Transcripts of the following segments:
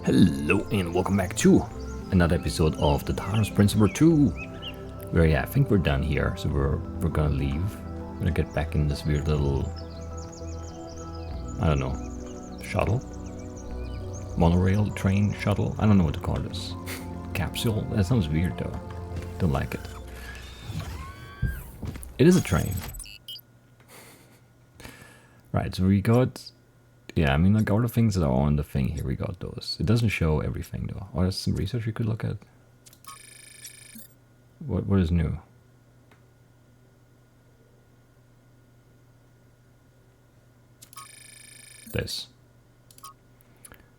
Hello and welcome back to another episode of the Talos Principle 2. Where I think we're done here, so we're gonna leave. We're gonna get back in this weird little, I don't know, shuttle? Monorail, train, shuttle? I don't know what to call this. Capsule? That sounds weird though. Don't like it. It is a train. Right, so we got... Yeah, I mean, like all the things that are on the thing here, we got those. It doesn't show everything though. Or there's some research you could look at. What is new? This.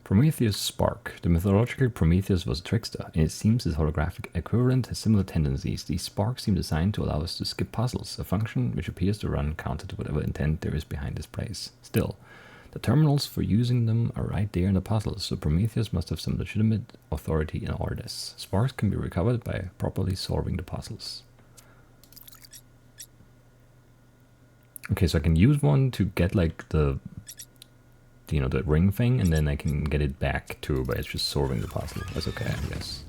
Prometheus Spark. The mythological Prometheus was a trickster, and it seems his holographic equivalent has similar tendencies. These sparks seem designed to allow us to skip puzzles, a function which appears to run counter to whatever intent there is behind this place. Still, the terminals for using them are right there in the puzzles, so Prometheus must have some legitimate authority in all this. Sparks can be recovered by properly solving the puzzles. Okay, so I can use one to get like the the ring thing, and then I can get it back too by just solving the puzzle. That's okay, I guess.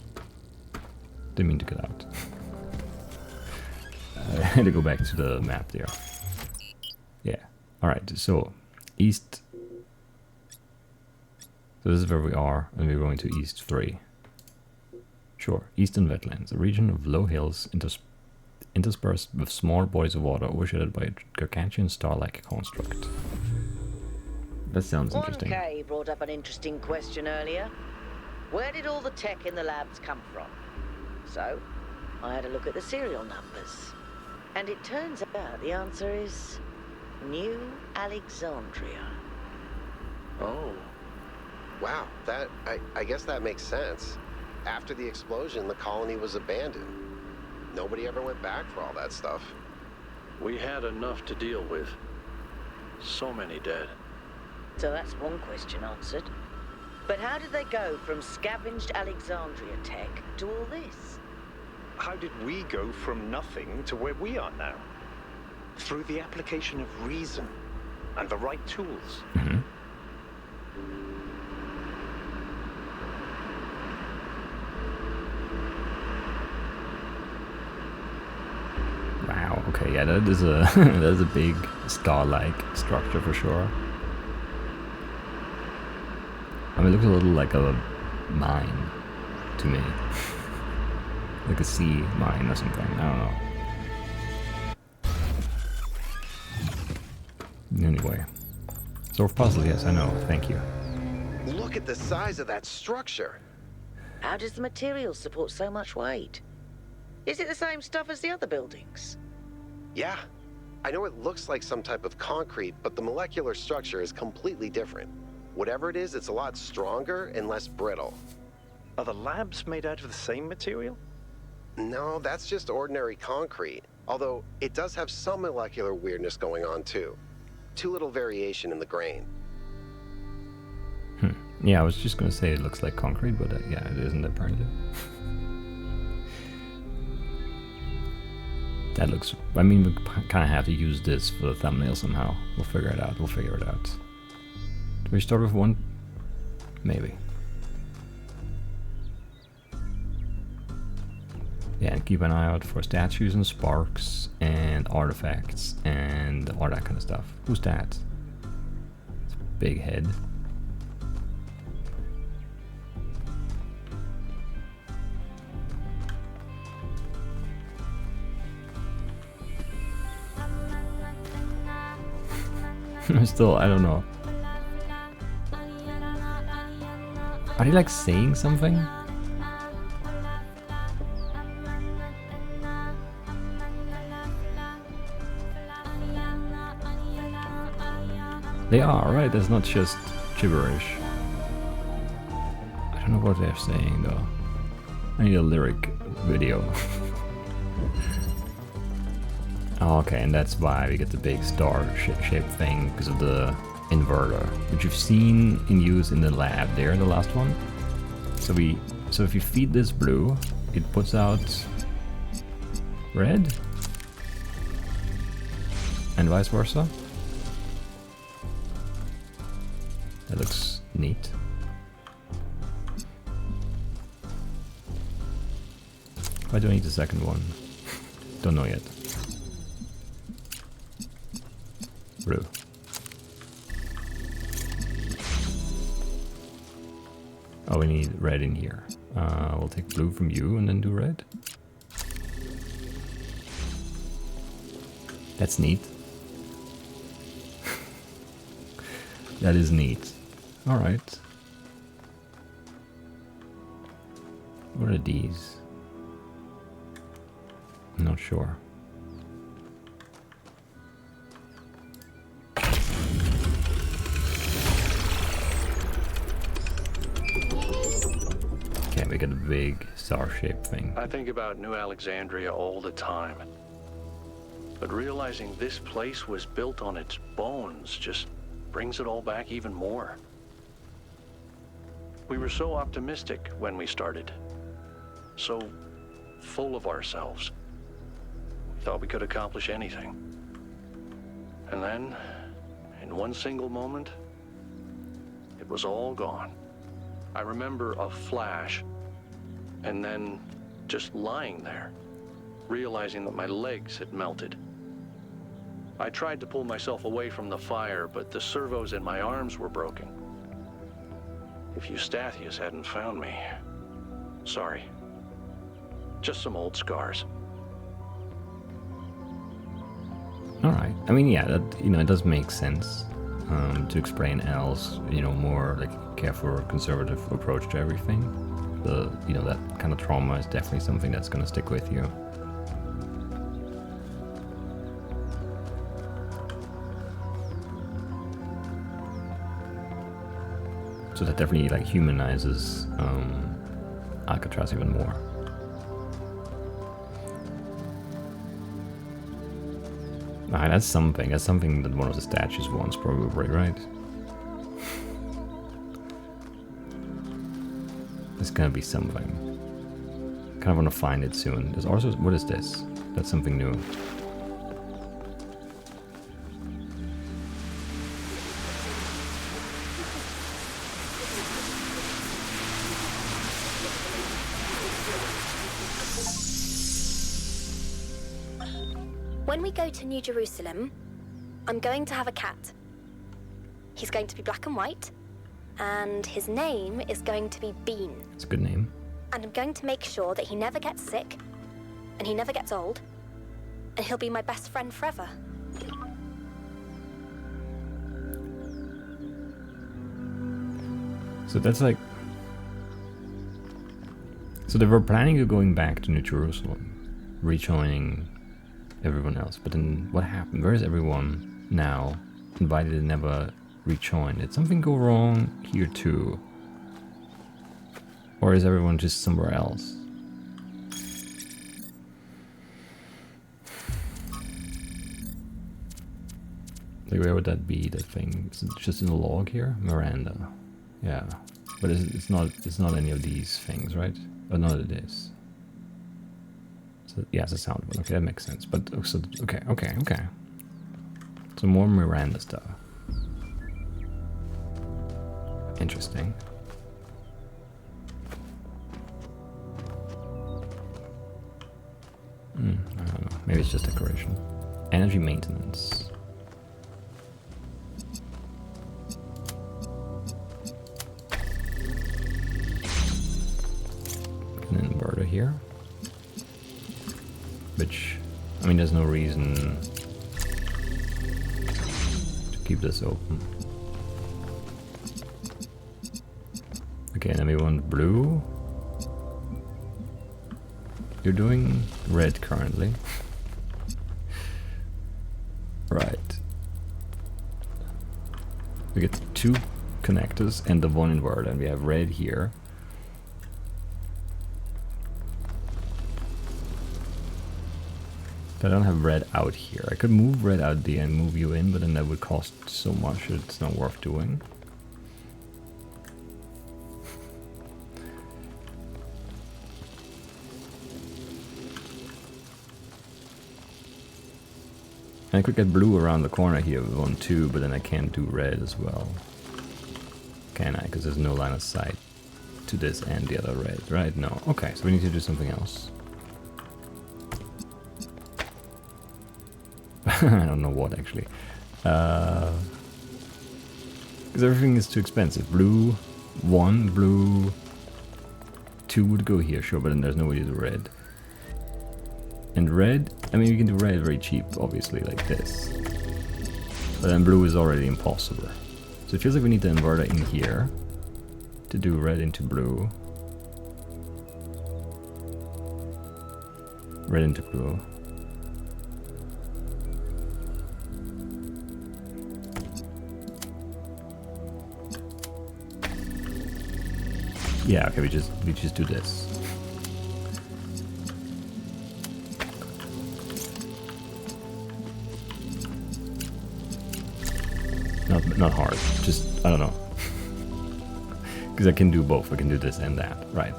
Didn't mean to get out. I had to go back to the map there. Yeah. Alright, so east. So this is where we are, and we're going to east 3. Sure, eastern wetlands, a region of low hills interspersed with small bodies of water overshadowed by a gargantuan star-like construct. That sounds interesting. 1K brought up an interesting question earlier. Where did all the tech in the labs come from? So, I had a look at the serial numbers. And it turns out the answer is... New Alexandria. Oh. Wow, I guess that makes sense. After the explosion, the colony was abandoned. Nobody ever went back for all that stuff. We had enough to deal with. So many dead. So that's one question answered. But how did they go from scavenged Alexandria tech to all this? How did we go from nothing to where we are now? Through the application of reason and the right tools. Mm-hmm. Wow, okay, yeah, that is a that is a big star-like structure for sure. I mean, it looks a little like a mine to me. Like a sea mine or something, I don't know. Anyway. Solve puzzle, yes, I know, thank you. Look at the size of that structure. How does the material support so much weight? Is it the same stuff as the other buildings? Yeah. I know it looks like some type of concrete, but the molecular structure is completely different. Whatever it is, it's a lot stronger and less brittle. Are the labs made out of the same material? No, that's just ordinary concrete. Although, it does have some molecular weirdness going on too. Too little variation in the grain. Yeah, I was just gonna say it looks like concrete, but yeah, it isn't apparently. That looks... I mean, we kind of have to use this for the thumbnail somehow. We'll figure it out, Do we start with one? Maybe. Yeah, and keep an eye out for statues and sparks and artifacts and all that kind of stuff. Who's that? It's a big head. Still, I don't know. Are they like saying something? They are, right? That's not just gibberish. I don't know what they're saying though. I need a lyric video. Oh, okay, and that's why we get the big star-shaped thing, because of the inverter, which you've seen in use in the lab there, the last one. So if you feed this blue, it puts out red, and vice versa. That looks neat. Why do I need the second one? Don't know yet. Blue. Oh, we need red in here. We'll take blue from you and then do red. That's neat. That is neat. Alright. What are these? I'm not sure. Okay, we got a big star-shaped thing. I think about New Alexandria all the time. But realizing this place was built on its bones just brings it all back even more. We were so optimistic when we started. So full of ourselves. We thought we could accomplish anything. And then, in one single moment, it was all gone. I remember a flash, and then just lying there, realizing that my legs had melted. I tried to pull myself away from the fire, but the servos in my arms were broken. If Eustathius hadn't found me, sorry. Just some old scars. Alright. I mean, yeah, that, you know, it does make sense to explain Al's, you know, more like careful, conservative approach to everything. You know, that kind of trauma is definitely something that's going to stick with you. So that definitely like humanizes Alcatraz even more. Ah, that's something. That's something that one of the statues wants, probably, right? There's gonna be something. Kind of want to find it soon. There's also, what is this? That's something new. When we go to New Jerusalem, I'm going to have a cat. He's going to be black and white, and his name is going to be Bean. It's a good name. And I'm going to make sure that he never gets sick, and he never gets old, and he'll be my best friend forever. So that's like... So they were planning on going back to New Jerusalem, rejoining everyone else. But then what happened? Where is everyone now? And why did they never rejoin? Did something go wrong here too? Or is everyone just somewhere else? Like, where would that be, that thing? Is it just in the log here? Miranda. Yeah. But it's not any of these things, right? Oh no, it is. So, yeah, it's a sound one. Okay, that makes sense. But so, okay. So more Miranda stuff. Interesting. I don't know. Maybe it's just decoration. Energy maintenance. An inverter here. Which, I mean, there's no reason to keep this open. Okay, then we want blue. You're doing red currently. Right. We get 2 connectors and the 1 inverter, and we have red here. But I don't have red out here. I could move red out there and move you in, but then that would cost so much that it's not worth doing. And I could get blue around the corner here with 1, 2, but then I can't do red as well. Can I? Because there's no line of sight to this and the other red, right? No. Okay, so we need to do something else. I don't know what actually. Because everything is too expensive. Blue 1, blue 2 would go here, sure, but then there's no way to do red. And red, I mean, you can do red very cheap, obviously, like this. But then blue is already impossible. So it feels like we need the inverter in here to do red into blue. Red into blue. Yeah, okay, we just do this. Not hard, just, I don't know. Because I can do both, I can do this and that, right.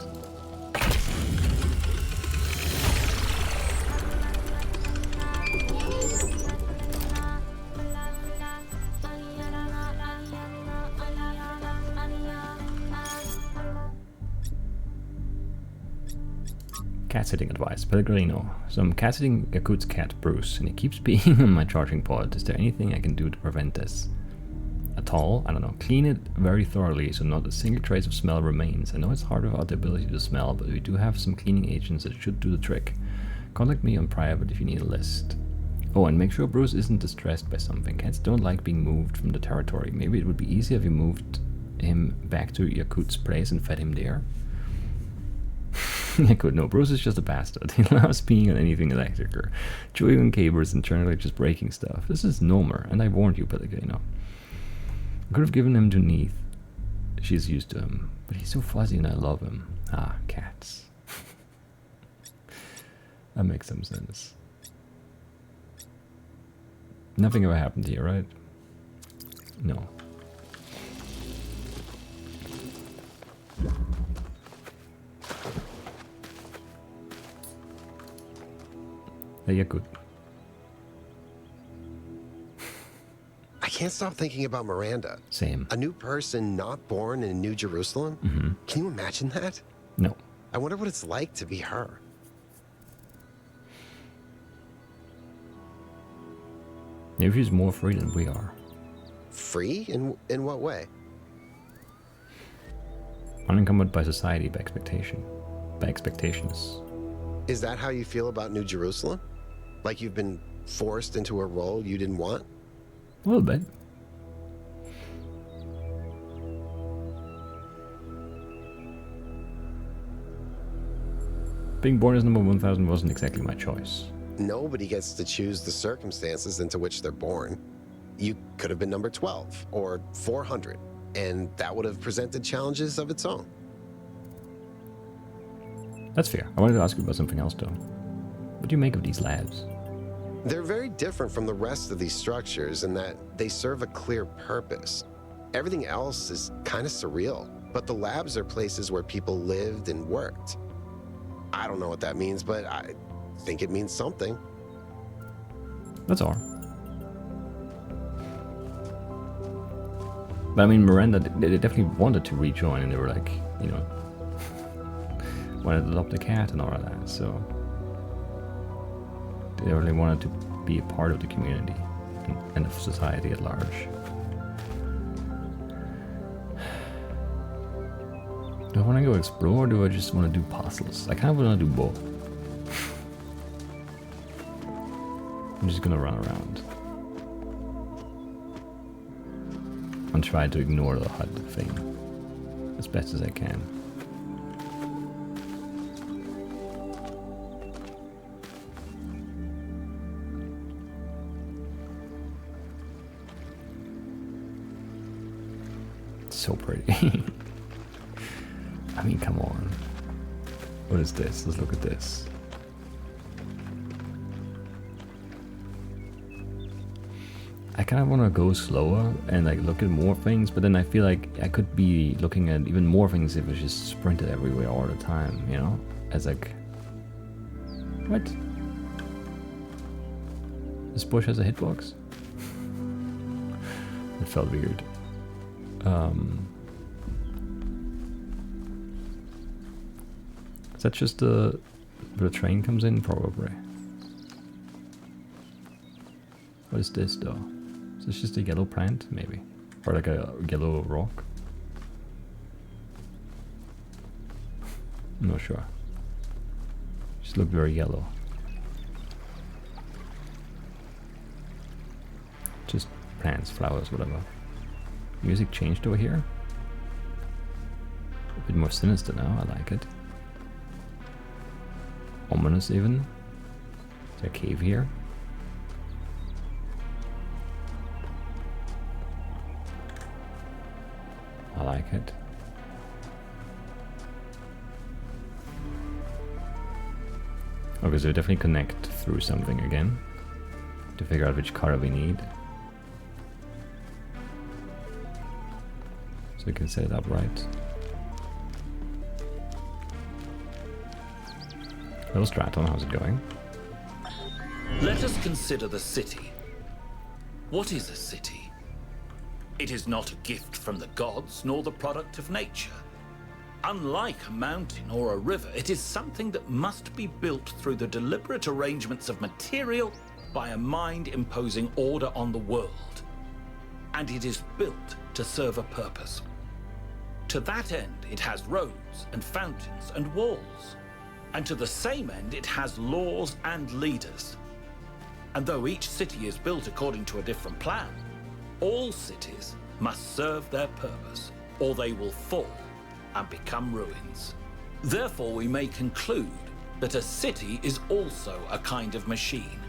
Cat sitting advice, Pellegrino. So I'm cat sitting Yakut's cat Bruce, and he keeps peeing on my charging pod. Is there anything I can do to prevent this? At all? I don't know. Clean it very thoroughly so not a single trace of smell remains. I know it's hard without the ability to smell, but we do have some cleaning agents that should do the trick. Contact me on private if you need a list. Oh, and make sure Bruce isn't distressed by something. Cats don't like being moved from the territory. Maybe it would be easier if you moved him back to Yakut's place and fed him there. Yakut, no, Bruce is just a bastard. He loves being on anything electric or chewing on cables and internally just breaking stuff. This is Nomer, and I warned you, Pellegrino. I could have given him to Neith. She's used to him, but he's so fuzzy and I love him. Ah, cats. That makes some sense. Nothing ever happened here, right? No. Hey, Yakut. I can't stop thinking about Miranda. Same. A new person not born in New Jerusalem? Mm-hmm. Can you imagine that? No. I wonder what it's like to be her. Maybe she's more free than we are. Free? In what way? Unencumbered by society, by expectations. Is that how you feel about New Jerusalem? Like you've been forced into a role you didn't want? A little bit. Being born as number 1000 wasn't exactly my choice. Nobody gets to choose the circumstances into which they're born. You could have been number 12 or 400, and that would have presented challenges of its own. That's fair. I wanted to ask you about something else, though. What do you make of these labs? They're very different from the rest of these structures in that they serve a clear purpose. Everything else is kind of surreal, but the labs are places where people lived and worked. I don't know what that means, but I think it means something. That's all. But I mean, Miranda, they definitely wanted to rejoin, and they were like, you know, wanted to adopt a cat and all of that, so they really wanted to be a part of the community and of society at large. Do I want to go explore, or do I just want to do puzzles? I kind of want to do both. I'm just gonna run around and try to ignore the HUD thing as best as I can. So pretty. I mean, come on. What is this? Let's look at this. I kind of want to go slower and like look at more things, but then I feel like I could be looking at even more things if I just sprinted everywhere all the time, you know? As like... What? This bush has a hitbox? It felt weird. Is that just where the train comes in? Probably. What is this though? Is this just a yellow plant? Maybe. Or like a yellow rock? I'm not sure. Just look very yellow. Just plants, flowers, whatever. Music changed over here. A bit more sinister now, I like it. Ominous even. Is there a cave here? I like it. Okay, so we definitely connect through something again to figure out which color we need. So we can set it up right. Hello Straton, how's it going? Let us consider the city. What is a city? It is not a gift from the gods, nor the product of nature. Unlike a mountain or a river, it is something that must be built through the deliberate arrangements of material by a mind imposing order on the world. And it is built to serve a purpose. To that end, it has roads and fountains and walls. And to the same end, it has laws and leaders. And though each city is built according to a different plan, all cities must serve their purpose, or they will fall and become ruins. Therefore, we may conclude that a city is also a kind of machine,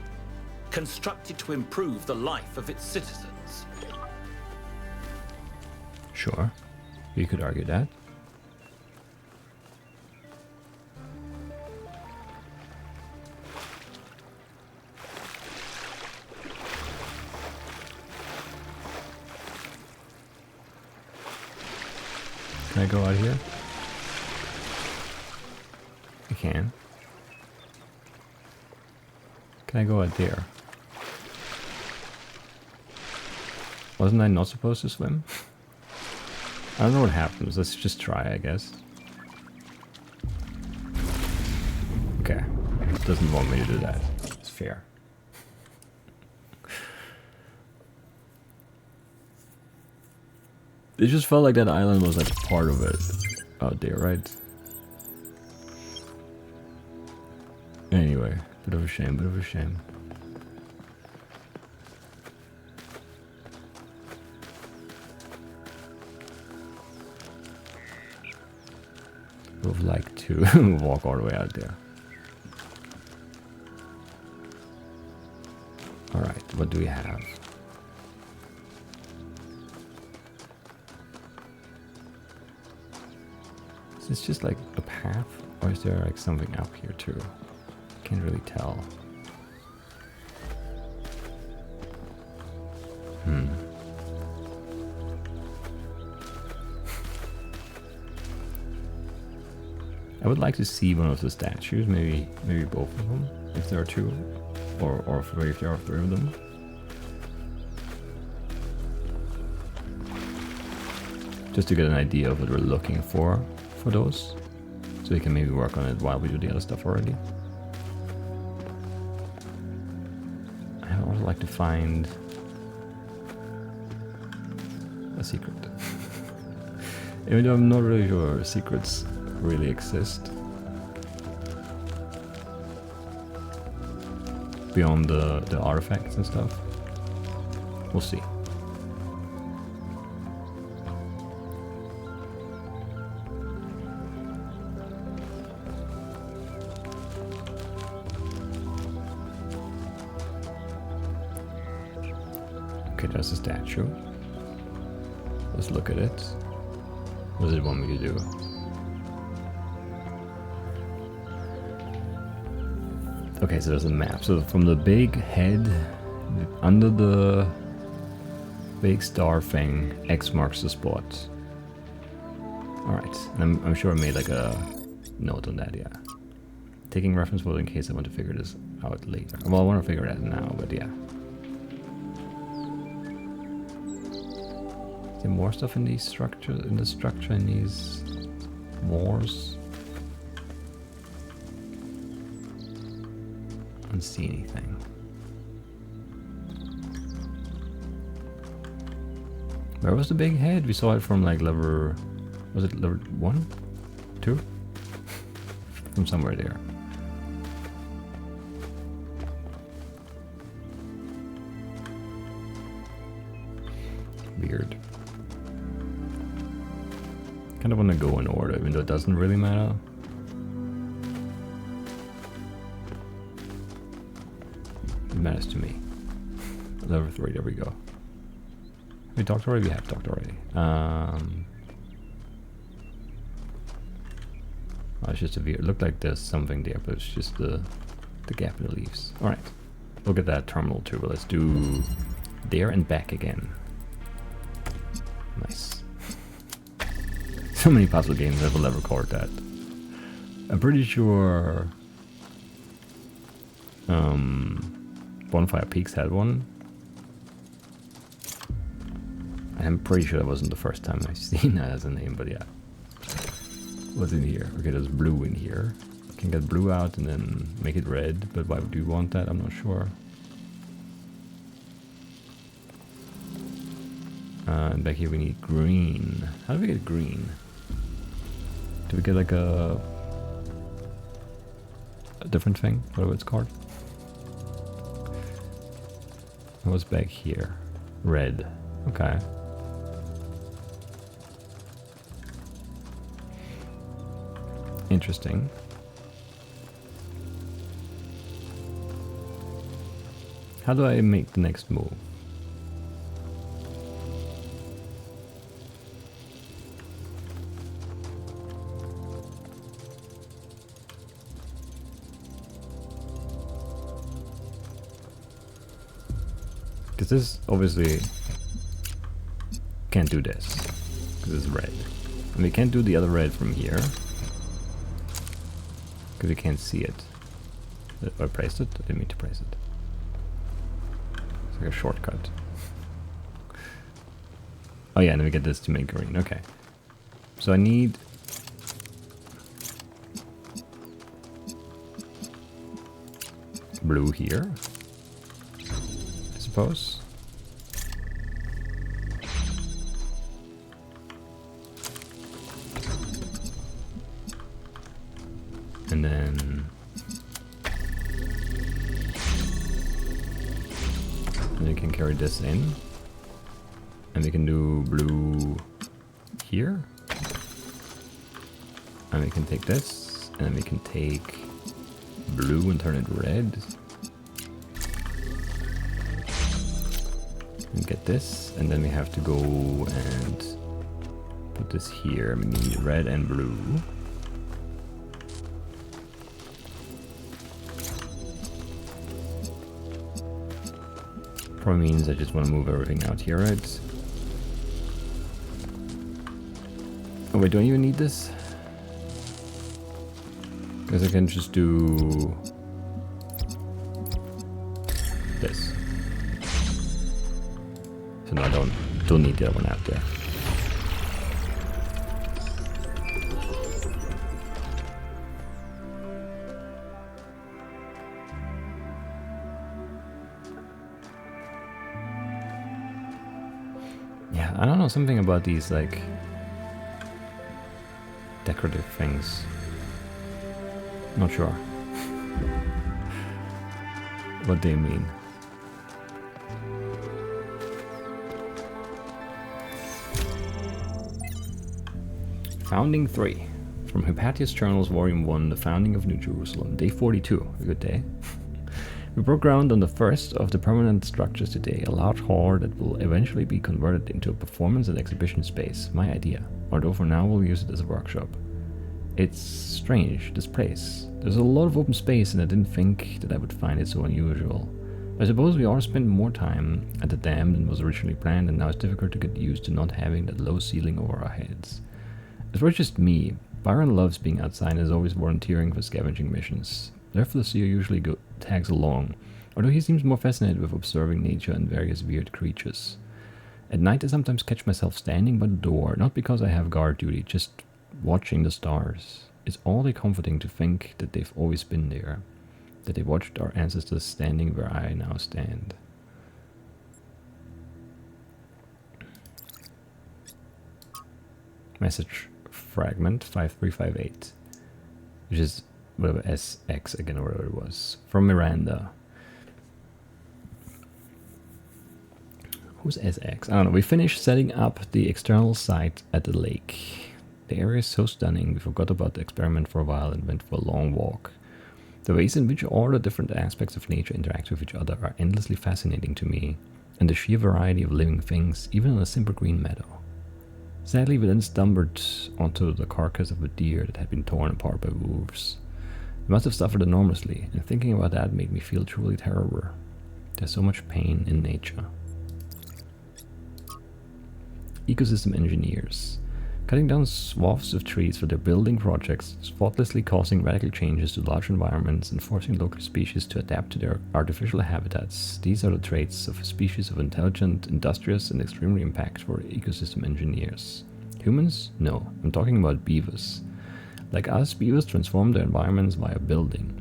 constructed to improve the life of its citizens. Sure, you could argue that. Can I go out here? I can. Can I go out there? Wasn't I not supposed to swim? I don't know what happens. Let's just try, I guess. Okay. It doesn't want me to do that. It's fair. It just felt like that island was like part of it out there, right? Anyway, bit of a shame, bit of a shame. Would have liked to walk all the way out there. Alright, what do we have? Is this just like a path, or is there like something up here too? Can't really tell. I would like to see one of the statues, maybe both of them, if there are two, or if there are three of them. Just to get an idea of what we're looking for those, so we can maybe work on it while we do the other stuff already. I would also like to find a secret. Even though I'm not really sure secrets really exist beyond the artifacts and stuff. We'll see. Okay, there's a statue. Let's look at it. What does it want me to do? Okay, so there's a map. So from the big head, under the big star thing, X marks the spot. Alright, I'm sure I made like a note on that, yeah. Taking reference photo in case I want to figure this out later. Well, I want to figure it out now, but yeah. Is there more stuff in these structures, in these wars? I don't see anything. Where was the big head? We saw it from like level... Was it level 1? 2? From somewhere there. Weird. Kind of want to go in order, even though it doesn't really matter. It matters to me. Level 3, there we go. We talked already? We have talked already. Oh, it's just a weird... It looked like there's something there, but it's just the gap in the leaves. Alright. We'll get that terminal too, but let's do there and back again. Nice. So many puzzle games I will never record that. I'm pretty sure Bonfire Peaks had one. I'm pretty sure that wasn't the first time I've seen that as a name, but yeah. What's in here? Okay, there's blue in here. Can get blue out and then make it red, but why would you want that? I'm not sure. And back here we need green. How do we get green? Do we get like a different thing? Whatever it's called. What's back here? Red. Okay. Interesting. How do I make the next move? Because this obviously can't do this, because it's red. And we can't do the other red from here, because we can't see it. I pressed it? I didn't mean to press it. It's like a shortcut. Oh yeah, and then we get this to make green. Okay. So I need... blue here, I suppose. And then we can carry this in, and we can do blue here, and we can take this, and then we can take blue and turn it red, and get this, and then we have to go and put this here. We need red and blue. Probably means I just want to move everything out here, right? Oh wait, do I even need this? Because I can just do this. So no, I don't need the other one out there. Yeah, I don't know, something about these like decorative things. Not sure what they mean. Founding 3. From Hypatia's Journals, Volume 1, The Founding of New Jerusalem. Day 42. A good day. We broke ground on the first of the permanent structures today, a large hall that will eventually be converted into a performance and exhibition space. My idea. Although for now we'll use it as a workshop. It's strange, this place. There's a lot of open space and I didn't think that I would find it so unusual. I suppose we all spent more time at the dam than was originally planned, and now it's difficult to get used to not having that low ceiling over our heads. It was just me. Byron loves being outside and is always volunteering for scavenging missions. Therefore the seer usually tags along, although he seems more fascinated with observing nature and various weird creatures. At night I sometimes catch myself standing by the door, not because I have guard duty, just watching the stars. It's oddly comforting to think that they've always been there, that they watched our ancestors standing where I now stand. Message fragment 5358, which is whatever SX again, or whatever it was, from Miranda. Who's SX? I don't know. We finished setting up the external site at the lake. The area is so stunning, we forgot about the experiment for a while and went for a long walk. The ways in which all the different aspects of nature interact with each other are endlessly fascinating to me, and the sheer variety of living things, even on a simple green meadow. Sadly, we then stumbled onto the carcass of a deer that had been torn apart by wolves. It must have suffered enormously, and thinking about that made me feel truly terrible. There's so much pain in nature. Ecosystem engineers. Cutting down swaths of trees for their building projects, thoughtlessly causing radical changes to large environments and forcing local species to adapt to their artificial habitats. These are the traits of a species of intelligent, industrious, and extremely impactful ecosystem engineers. Humans? No, I'm talking about beavers. Like us, beavers transform their environments via building,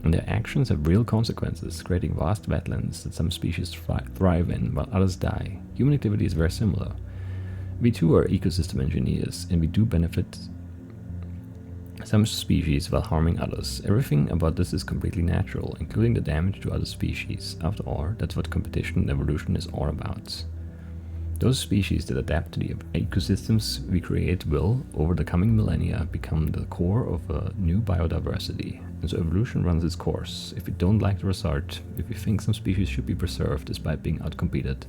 and their actions have real consequences, creating vast wetlands that some species thrive in while others die. Human activity is very similar. We too are ecosystem engineers, and we do benefit some species while harming others. Everything about this is completely natural, including the damage to other species. After all, that's what competition and evolution is all about. Those species that adapt to the ecosystems we create will, over the coming millennia, become the core of a new biodiversity. And so evolution runs its course. If we don't like the result, if we think some species should be preserved despite being outcompeted,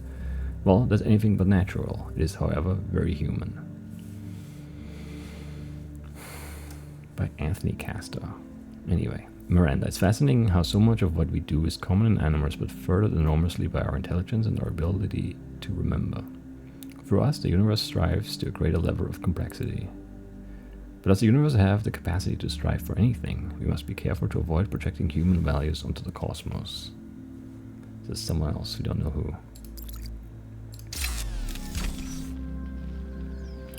well, that's anything but natural. It is, however, very human. By Anthony Castor. Anyway, Miranda, it's fascinating how so much of what we do is common in animals, but furthered enormously by our intelligence and our ability to remember. For us, the universe strives to a greater level of complexity. But does the universe have the capacity to strive for anything? We must be careful to avoid projecting human values onto the cosmos. There's someone else, we don't know who.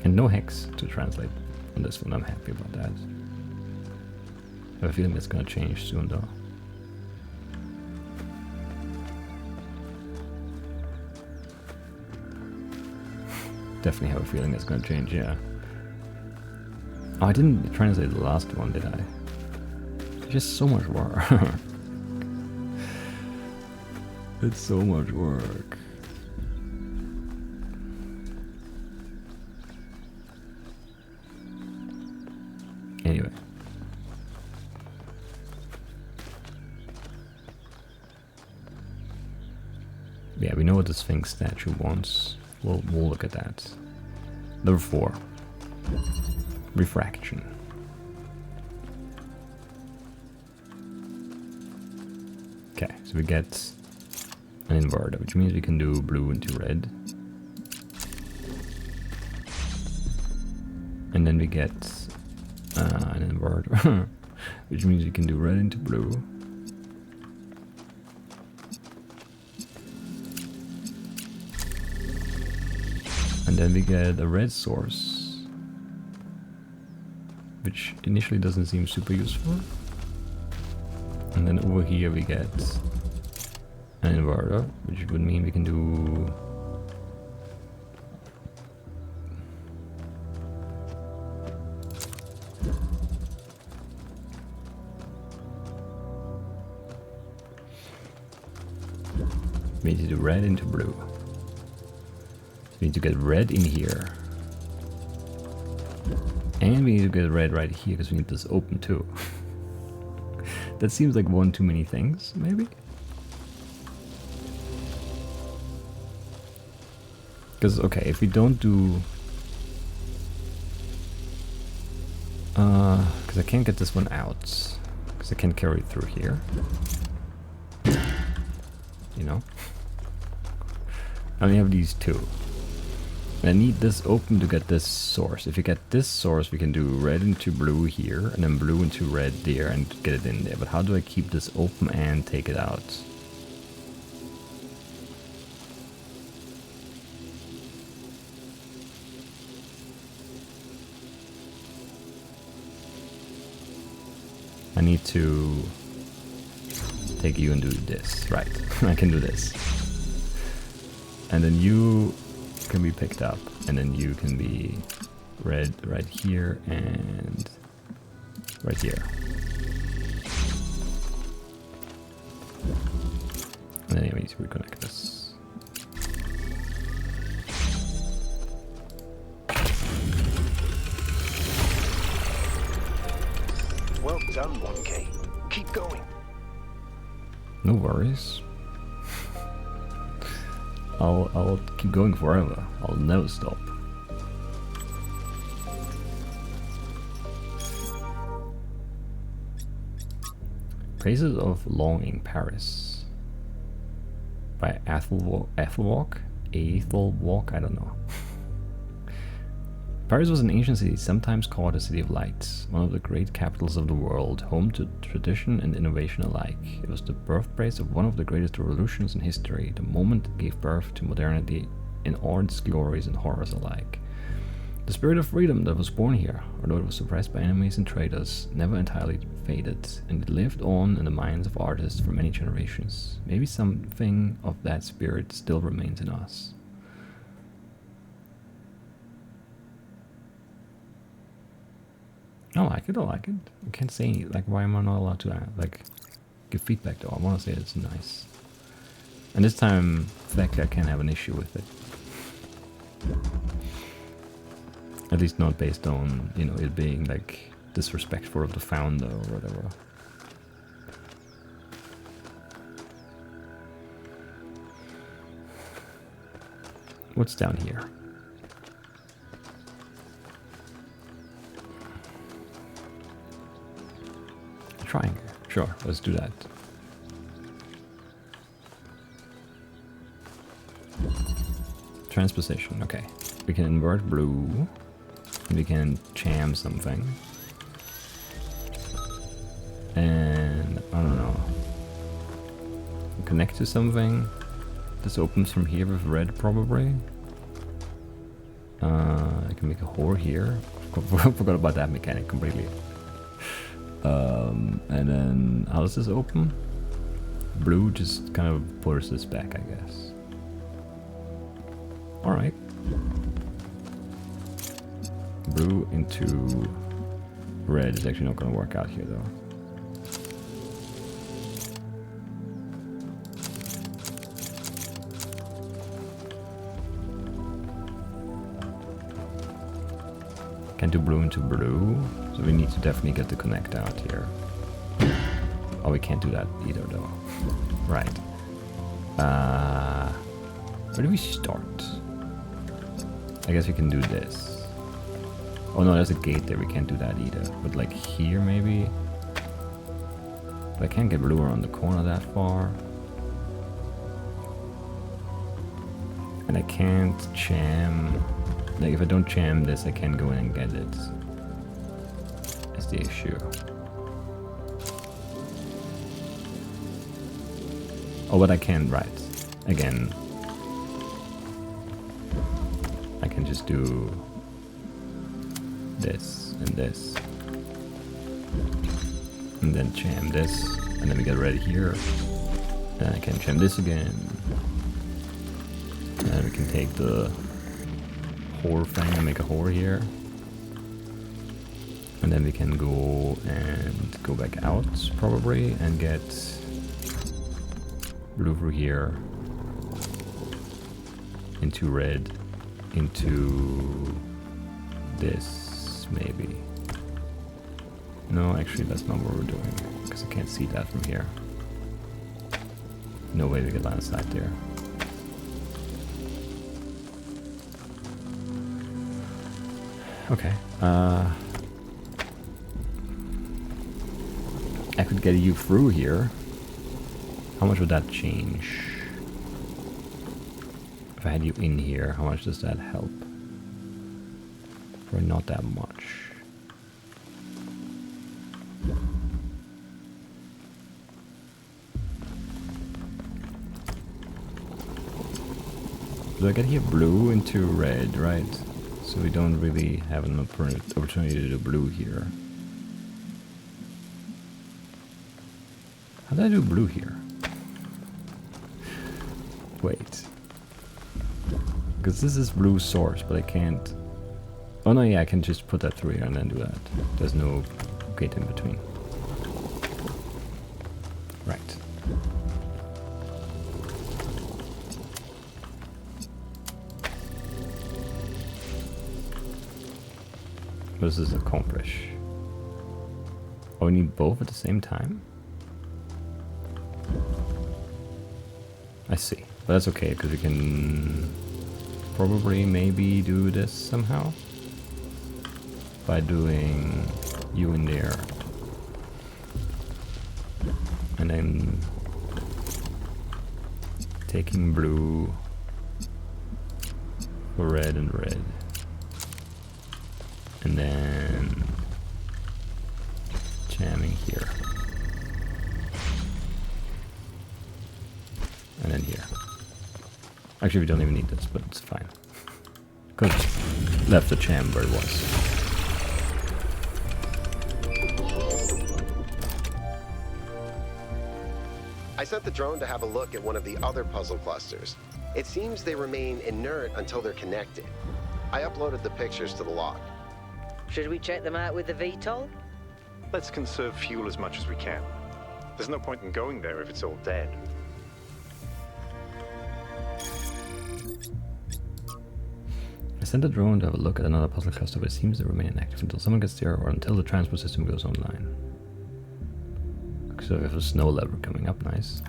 And no hex to translate on this one. I'm happy about that. I have a feeling that's gonna change soon though. Definitely have a feeling that's gonna change, yeah. Oh, I didn't translate the last one, did I? It's just so much work. It's so much work. Anyway. Yeah, we know what the Sphinx statue wants. We'll look at that. Number 4. Refraction. Okay, so we get an inverter, which means we can do blue into red. And then we get an inverter, which means we can do red into blue. And then we get a red source, which initially doesn't seem super useful. And then over here we get an inverter, which would mean we can do we need to do red into blue. So we need to get red in here. And we need to get red right here because we need this open too. That seems like one too many things, maybe? Because, okay, if we don't do... because I can't get this one out. Because I can't carry it through here. You know? I only have these two. And I need this open to get this source. If you get this source, we can do red into blue here, and then blue into red there, and get it in there. But how do I keep this open and take it out? I need to take you and do this. Right, I can do this. And then you can be picked up, and then you can be red right here and right here. And then we need to reconnect this. Well done, 1K. Keep going. No worries. I'll keep going forever. I'll never stop. Praises of Longing, Paris. By Ethelwalk? I don't know. Paris was an ancient city, sometimes called a city of lights, one of the great capitals of the world, home to tradition and innovation alike. It was the birthplace of one of the greatest revolutions in history, the moment that gave birth to modernity in all its glories and horrors alike. The spirit of freedom that was born here, although it was suppressed by enemies and traitors, never entirely faded, and it lived on in the minds of artists for many generations. Maybe something of that spirit still remains in us. I like it, I like it. I can't say, like, why am I not allowed to, like, give feedback though? I want to say it's nice. And this time, fact, I can't have an issue with it. At least not based on, you know, it being, like, disrespectful of the founder or whatever. What's down here? Triangle. Sure, let's do that. Transposition, okay. We can invert blue. We can jam something. And I don't know. Connect to something. This opens from here with red probably. I can make a whore here. Forgot about that mechanic completely. And then how does this open? Blue just kind of pulls this back, I guess. Alright. Blue into red is actually not going to work out here though. Can't do blue into blue, so we need to definitely get the connect out here. Oh, we can't do that either though. Right. Where do we start? I guess we can do this. Oh no, there's a gate there, we can't do that either. But like here maybe? But I can't get blue around the corner that far. And I can't jam. Like if I don't jam this, I can't go in and get it. That's the issue. Oh, but I can, right. Again. I can just do this and this. And then jam this. And then we get red here. And I can jam this again. And then we can take the whore thing and make a whore here. And then we can go and go back out probably and get blue through here into red into this maybe. No, actually that's not what we're doing because I can't see that from here. No way we get line of sight there. Okay. I could get you through here. How much would that change? If I had you in here, how much does that help? Probably not that much. So I get here blue into red, right? So we don't really have an opportunity to do blue here. How did I do blue here? Wait. Because this is blue source, but I can't Oh no, yeah, I can just put that through here and then do that. There's no gate in between. Right. What does this accomplish? Oh, we need both at the same time? I see. But that's okay, because we can probably maybe do this somehow. By doing you in there. And then taking blue for red and red. And then jamming here. And then here. Actually, we don't even need this, but it's fine. Because left the jam where it was. I sent the drone to have a look at one of the other puzzle clusters. It seems they remain inert until they're connected. I uploaded the pictures to the log. Should we check them out with the VTOL? Let's conserve fuel as much as we can. There's no point in going there if it's all dead. I sent a drone to have a look at another puzzle cluster, but it seems to remain inactive until someone gets there or until the transport system goes online. So we have a snow lever coming up, nice.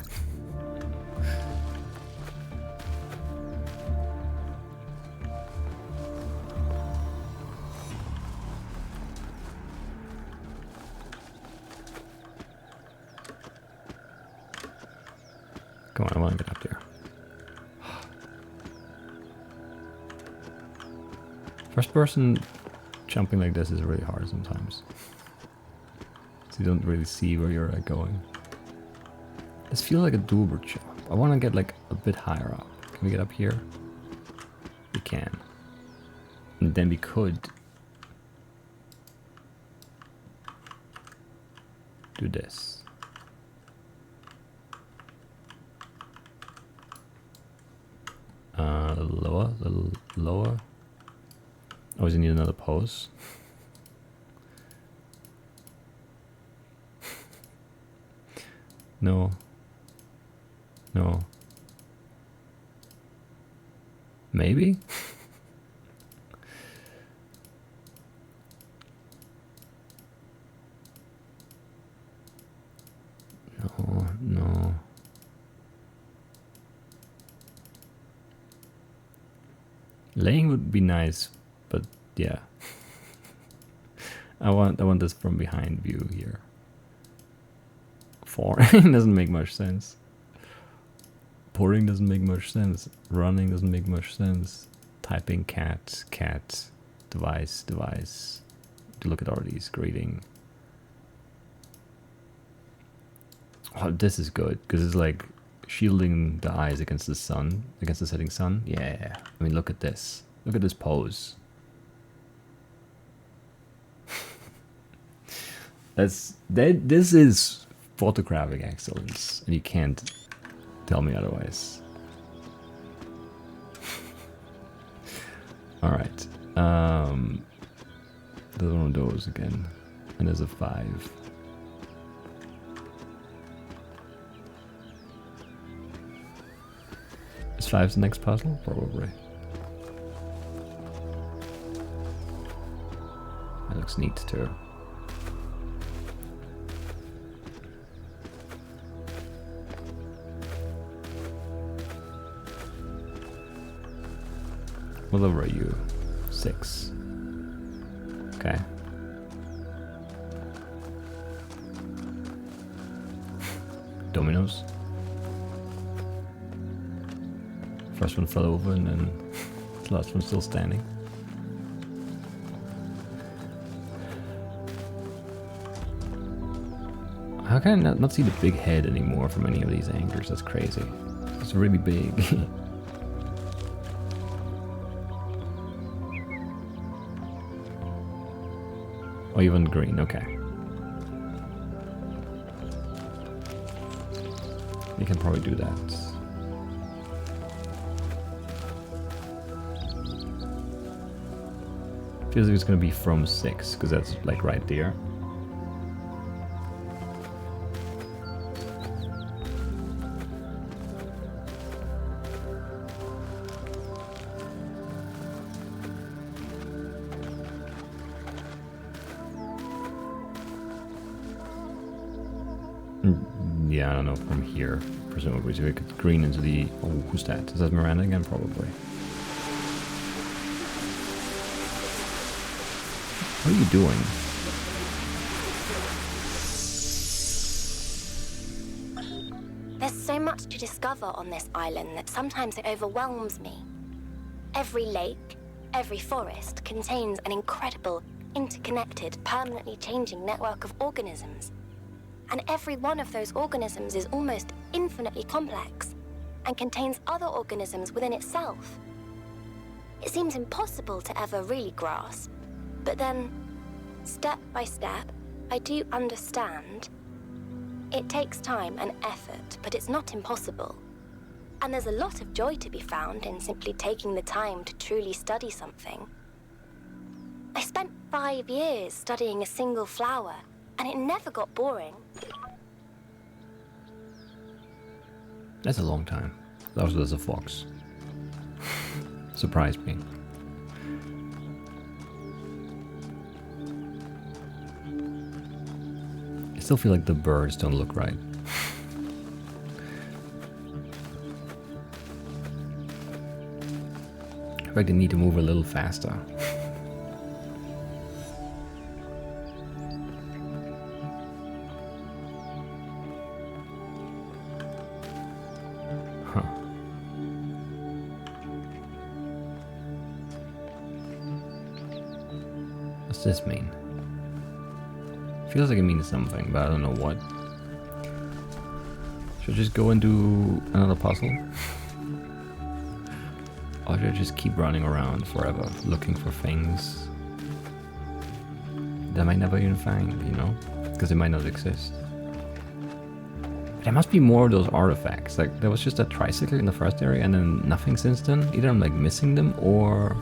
Come on, I want to get up there. First person jumping like this is really hard sometimes. So you don't really see where you're going. This feels like a doable jump. I want to get like a bit higher up. Can we get up here? We can. And then we could do this. A little lower. Oh, does he need another pose? No. No. Maybe? No, no. Laying would be nice, but yeah. I want this from behind view here. Falling doesn't make much sense. Pouring doesn't make much sense. Running doesn't make much sense. Typing cat, device. To look at all these grading. Oh, this is good because it's like shielding the eyes against the sun, against the setting sun. Yeah, I mean, look at this. Look at this pose. This is photographic excellence, and you can't tell me otherwise. All right, there's one of those again, and there's a 5. Is 5's the next puzzle? Probably. That looks neat too. What level are you? 6. Okay. Dominoes. First one fell over and then the last one's still standing. How can I not see the big head anymore from any of these angles? That's crazy. It's really big. Oh, even green, okay. You can probably do that. Feels like it's gonna be from 6, because that's like right there. Yeah, I don't know, from here, presumably. So we could green into the... Oh, who's that? Is that Miranda again? Probably. What are you doing? There's so much to discover on this island that sometimes it overwhelms me. Every lake, every forest contains an incredible, interconnected, permanently changing network of organisms. And every one of those organisms is almost infinitely complex and contains other organisms within itself. It seems impossible to ever really grasp, but then, step by step, I do understand. It takes time and effort, but it's not impossible. And there's a lot of joy to be found in simply taking the time to truly study something. I spent 5 years studying a single flower, and it never got boring. That's a long time. That was just a fox. Surprised me. I still feel like the birds don't look right. I feel like they need to move a little faster. What's this mean? Feels like it means something, but I don't know what. Should I just go and do another puzzle? Or should I just keep running around forever, looking for things that I might never even find, you know? Because they might not exist. There must be more of those artifacts. Like, there was just a tricycle in the first area and then nothing since then. Either I'm like missing them or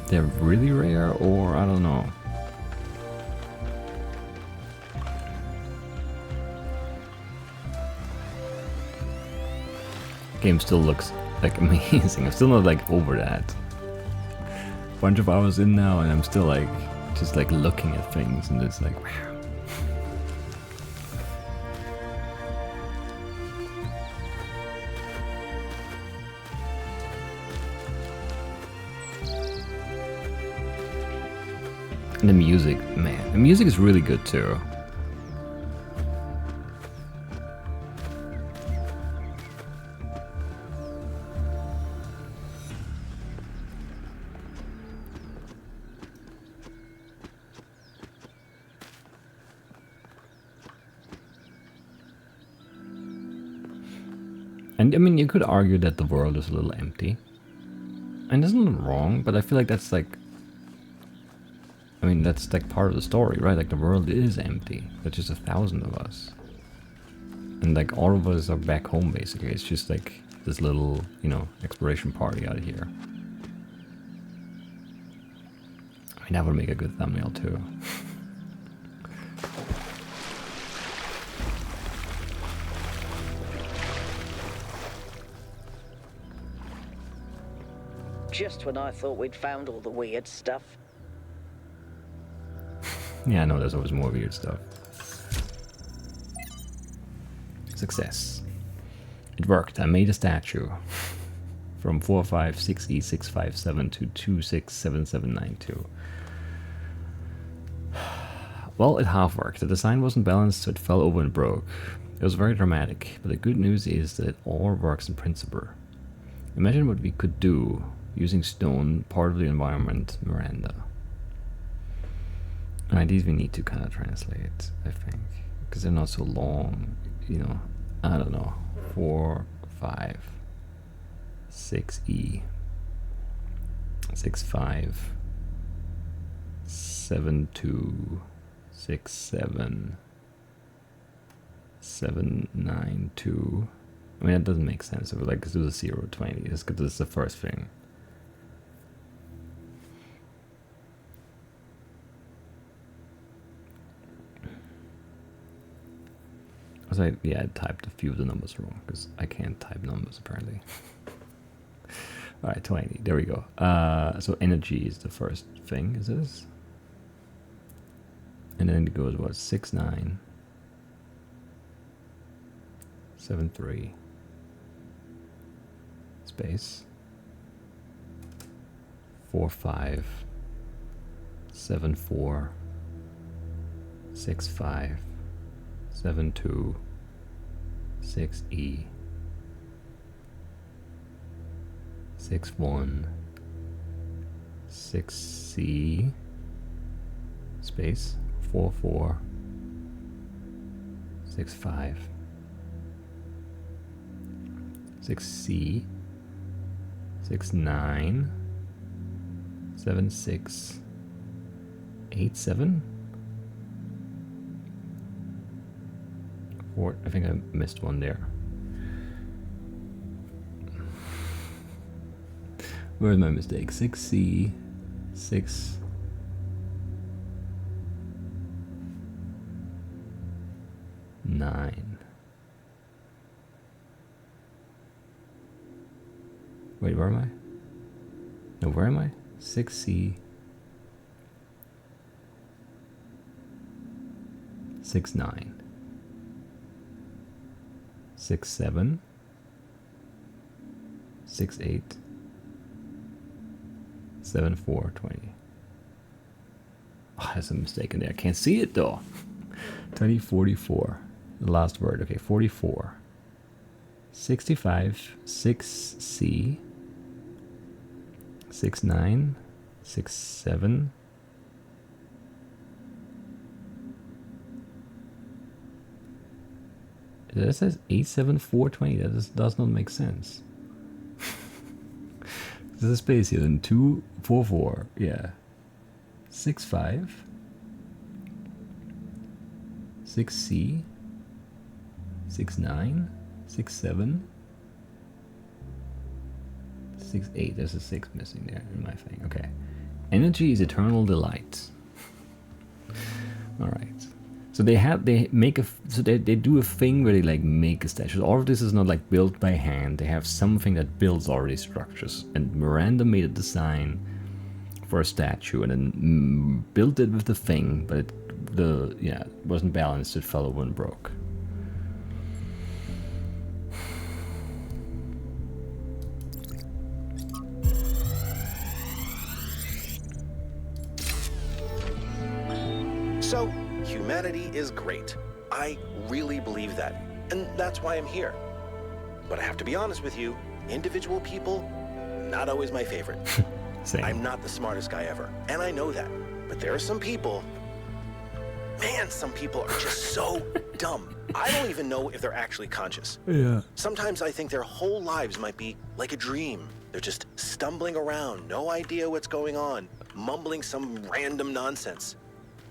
they're really rare, or I don't know. Game still looks like amazing. I'm still not like over that. Bunch of hours in now and I'm still like just like looking at things and it's like wow. And the music, man, the music is really good too. And I mean, you could argue that the world is a little empty. And there's nothing wrong, but I feel like that's like, I mean, that's like part of the story, right? Like the world is empty. There's just 1,000 of us. And like all of us are back home basically. It's just like this little, you know, exploration party out here. I mean, that would make a good thumbnail too. Just when I thought we'd found all the weird stuff. Yeah, I know there's always more weird stuff. Success. It worked. I made a statue. From 456E657 to 267792. Well, it half worked. The design wasn't balanced, so it fell over and broke. It was very dramatic, but the good news is that it all works in principle. Imagine what we could do using stone, part of the environment, Miranda. Alright, these we need to kind of translate, I think, because they're not so long, you know, I don't know, 4, 5, 6E, 6, 5, 7, 2, 6, 7, 7, 9, 2. I mean, that doesn't make sense. So like, let's do the 0, 20, just because it's the first thing. Because I typed a few of the numbers wrong, because I can't type numbers apparently. Alright, 20, there we go. So energy is the first thing, is this? And then it goes, what, 6, 9, 7, 3, space, 4, 5, 7, 4, 6, 5, 7, 2, 6, E, 6, 1, 6, C, space, 4, 4, 6, 5, 6, C, 6, 9, 7, 6, 8, 7, 4, I think I missed one there. Where's my mistake? 6C, 6, 9. Wait, where am I? No, where am I? 6C, 6, 9, 6, 7, 6, 8, 7, 4, 20. Oh, there's a mistake in there. I can't see it though. 20, 44. The last word. Okay, 44. 65, 6C, 6, 9, 6, 7. That says 8, 7, 4, 20. That does not make sense. There's a space here. Then 2, 4, 4. Yeah. 6, 5. 6C. 6, 9. 6, 7. 6, 8. There's a 6 missing there in my thing. Okay. Energy is eternal delight. Alright. So they do a thing where they like make a statue. All of this is not like built by hand. They have something that builds already structures. And Miranda made a design for a statue and then built it with the thing, but it wasn't balanced. It fell over and broke. So, humanity is great. I really believe that. And that's why I'm here. But I have to be honest with you, individual people, not always my favorite. Same. I'm not the smartest guy ever, and I know that. But there are some people, man, some people are just so dumb. I don't even know if they're actually conscious. Yeah. Sometimes I think their whole lives might be like a dream. They're just stumbling around, no idea what's going on, mumbling some random nonsense.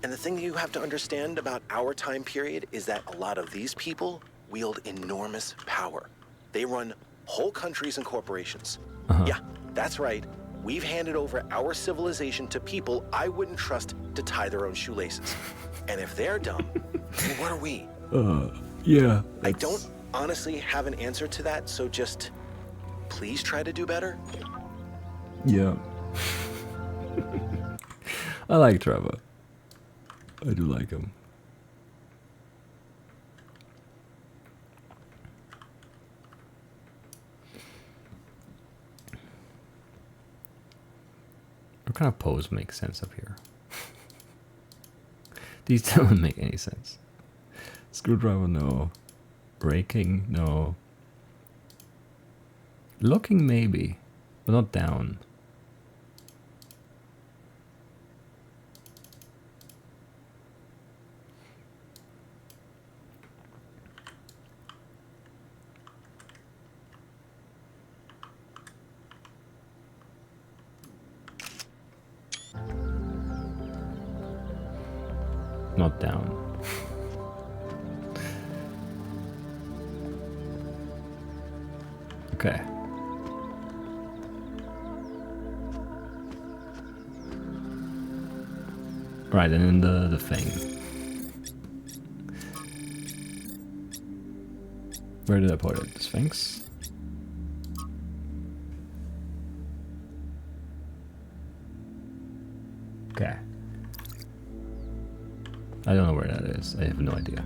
And the thing you have to understand about our time period is that a lot of these people wield enormous power. They run whole countries and corporations. Yeah, that's right. We've handed over our civilization to people I wouldn't trust to tie their own shoelaces. And if they're dumb, then what are we? Yeah. I don't honestly have an answer to that, so just please try to do better. Yeah. I like Trevor. I do like him. What kind of pose makes sense up here? These don't make any sense. Screwdriver, no. Braking, no. Looking, maybe, but not down. Not down. Okay. Right, and then the thing. Where did I put it? The Sphinx? Okay. I don't know where that is. I have no idea.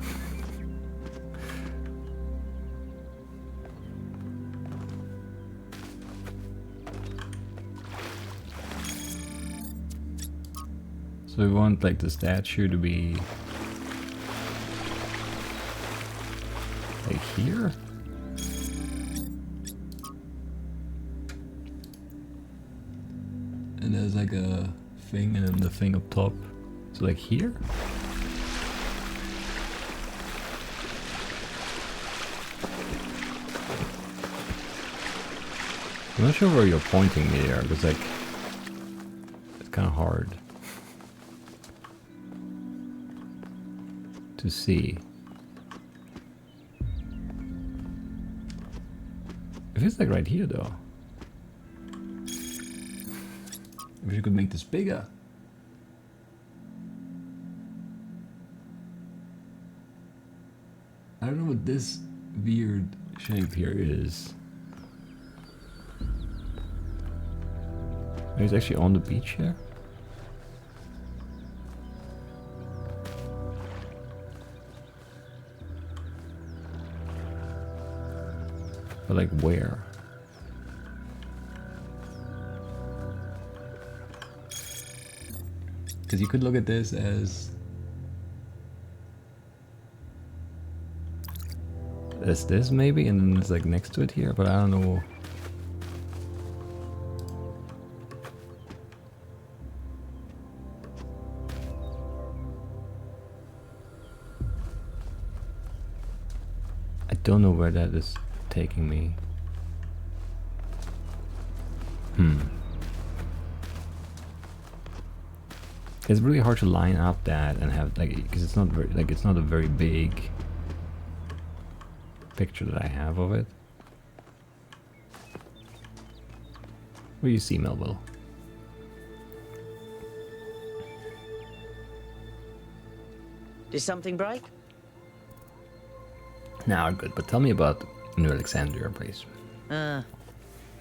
So we want like the statue to be like here? And there's like a thing and then the thing up top. So like here? I'm not sure where you're pointing me there, because like it's kind of hard to see. It feels like right here though. Maybe you could make this bigger. I don't know what this weird shape here is. Maybe it's actually on the beach here? But like where? Because you could look at this as this maybe, and then it's like next to it here, but I don't know. I don't know where that is taking me. It's really hard to line up that and have like, because it's not very, like it's not a very big picture that I have of it. What do you see, Melville? Did something break? Now good, but tell me about New Alexandria, please.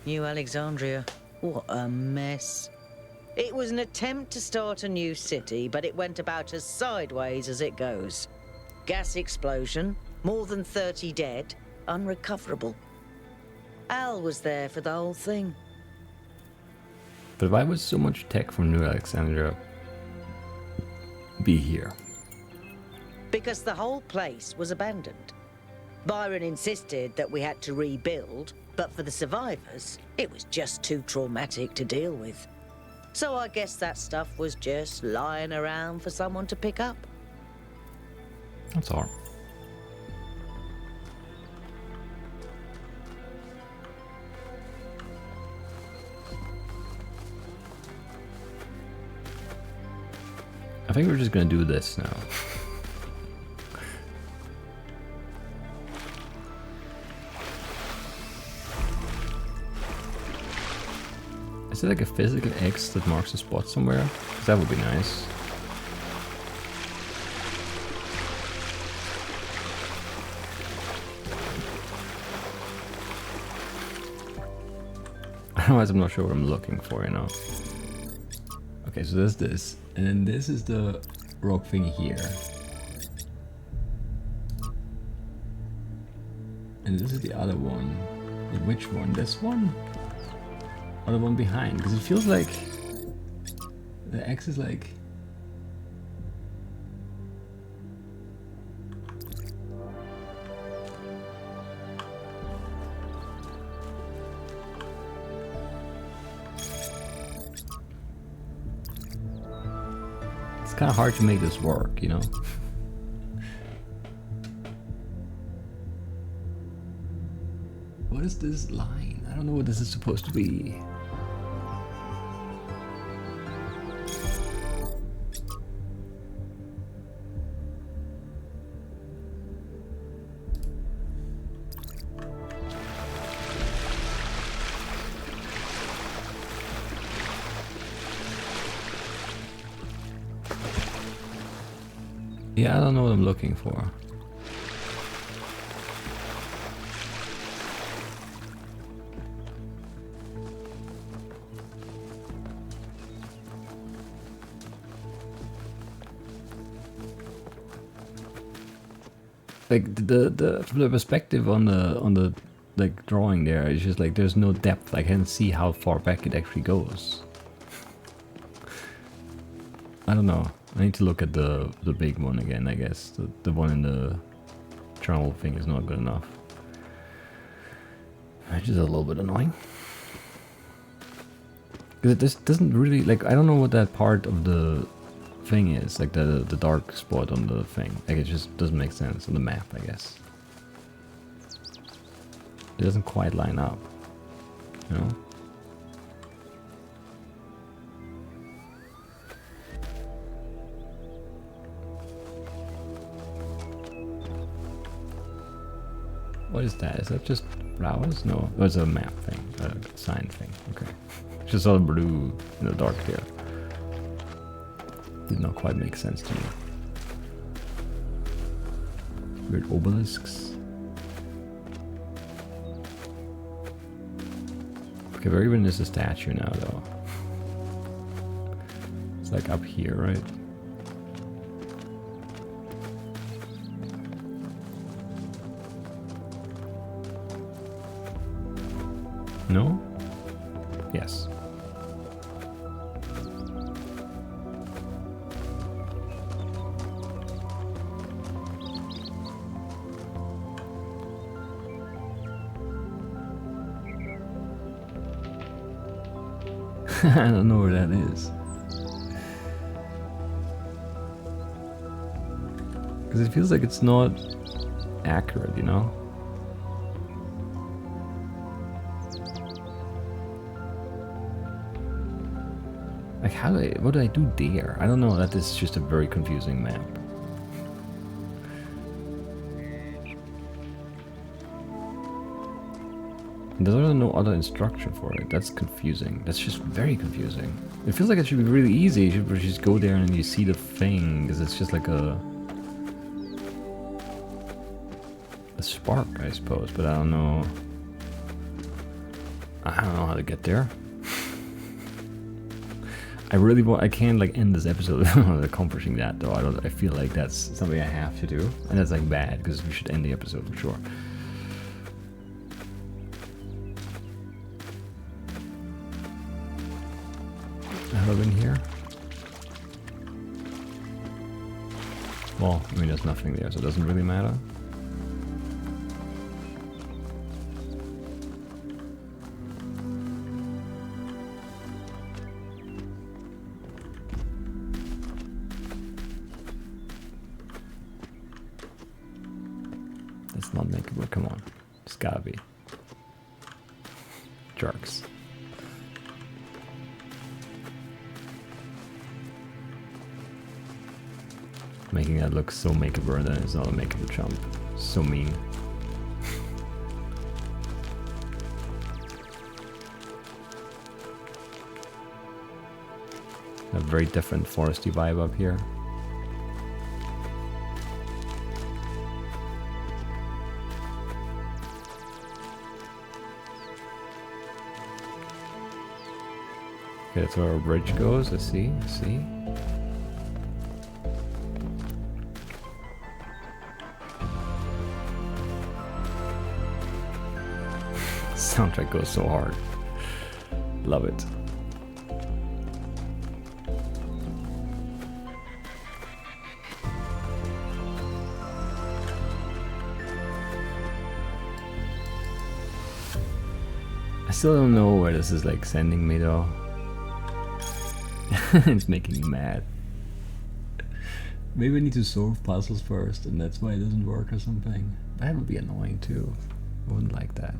New Alexandria. What a mess. It was an attempt to start a new city, but it went about as sideways as it goes. Gas explosion, more than 30 dead, unrecoverable. Al was there for the whole thing. But why would so much tech from New Alexandria be here? Because the whole place was abandoned. Byron insisted that we had to rebuild, but for the survivors, it was just too traumatic to deal with. So I guess that stuff was just lying around for someone to pick up. That's all. I think we're just gonna do this now. Is it like a physical X that marks a spot somewhere? Because that would be nice. Otherwise I'm not sure what I'm looking for, you know. Okay, so there's this. And then this is the rock thing here. And this is the other one. But which one? This one? Or the one behind? Because it feels like the X is like... It's kind of hard to make this work, you know? What is this line? I don't know what this is supposed to be. Yeah, I don't know what I'm looking for. like the from the perspective on the like drawing there, it's just like there's no depth. I can't see how far back it actually goes. I don't know. I need to look at the big one again, I guess. The one in the journal thing is not good enough. Which is a little bit annoying. Because this doesn't really, like, I don't know what that part of the thing is. Like the dark spot on the thing. Like it just doesn't make sense on the map, I guess. It doesn't quite line up. You know? What is that? Is that just flowers? No, it was a map thing, a sign thing. Okay. It's just all blue in the dark there. Did not quite make sense to me. Weird obelisks. Okay, where even is the statue now, though? It's like up here, right? No? Yes. I don't know where that is. Because it feels like it's not accurate, you know? Like how do what do I do there? I don't know, that is just a very confusing map. And there's also no other instruction for it. That's confusing. That's just very confusing. It feels like it should be really easy. You should just go there and you see the thing, because it's just like a spark, I suppose, but I don't know. I don't know how to get there. I really want. I can't like end this episode without accomplishing that, though. I feel like that's something I have to do, and that's like bad because we should end the episode for sure. Have I been here? Well, I mean, there's nothing there, so it doesn't really matter. Let's not make it work. Come on. It's gotta be. Jerks. Making that look so makeable, and then it's not a makeable jump. So mean. A very different foresty vibe up here. Okay, that's where our bridge goes. I see. Soundtrack goes so hard. Love it. I still don't know where this is like sending me though. It's making me mad. Maybe I need to solve puzzles first and that's why it doesn't work or something. That would be annoying too. I wouldn't like that.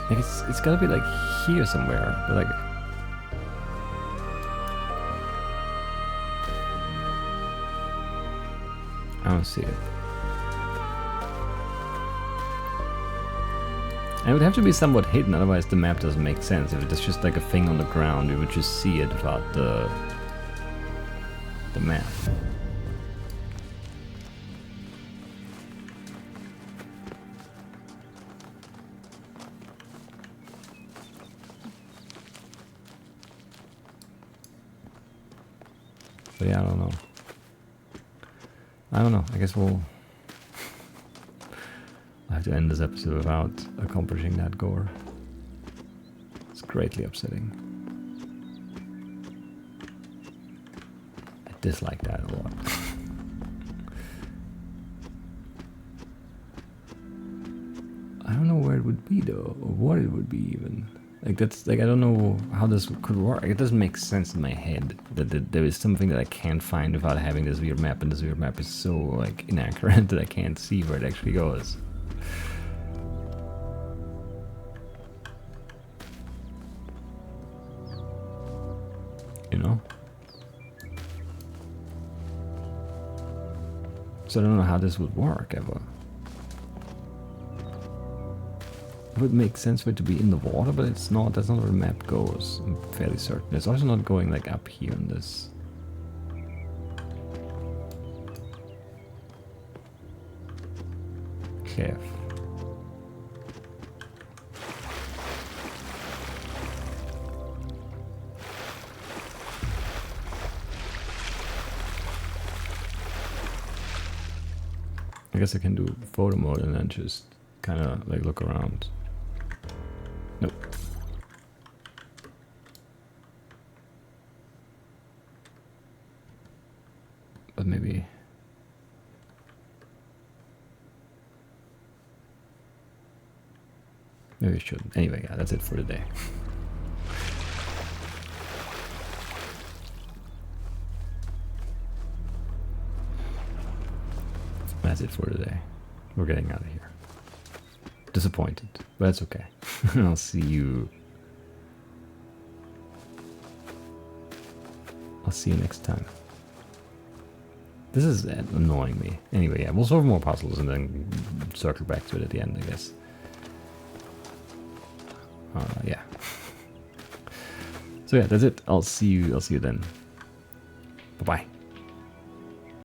Like it's gotta be like here somewhere, but like I don't see it. And it would have to be somewhat hidden, otherwise the map doesn't make sense. If it's just like a thing on the ground, you would just see it without the map. But yeah, I don't know. I don't know. I guess we'll have to end this episode without accomplishing that goal. It's greatly upsetting. I dislike that a lot. I don't know where it would be though, or what it would be even. Like that's like I don't know how this could work. It doesn't make sense in my head that there is something that I can't find without having this weird map, and this weird map is so like inaccurate that I can't see where it actually goes. You know? So I don't know how this would work ever. It would make sense for it to be in the water, but it's not. That's not where the map goes. I'm fairly certain. It's also not going like up here in this. Cliff. I guess I can do photo mode and then just kind of like look around. Nope. But maybe I shouldn't. Anyway, yeah, that's it for today. That's it for today. We're getting out of here. Disappointed, but that's okay. I'll see you. I'll see you next time. This is annoying me. Anyway, yeah, we'll solve more puzzles and then circle back to it at the end, I guess. Yeah. So yeah, that's it. I'll see you then.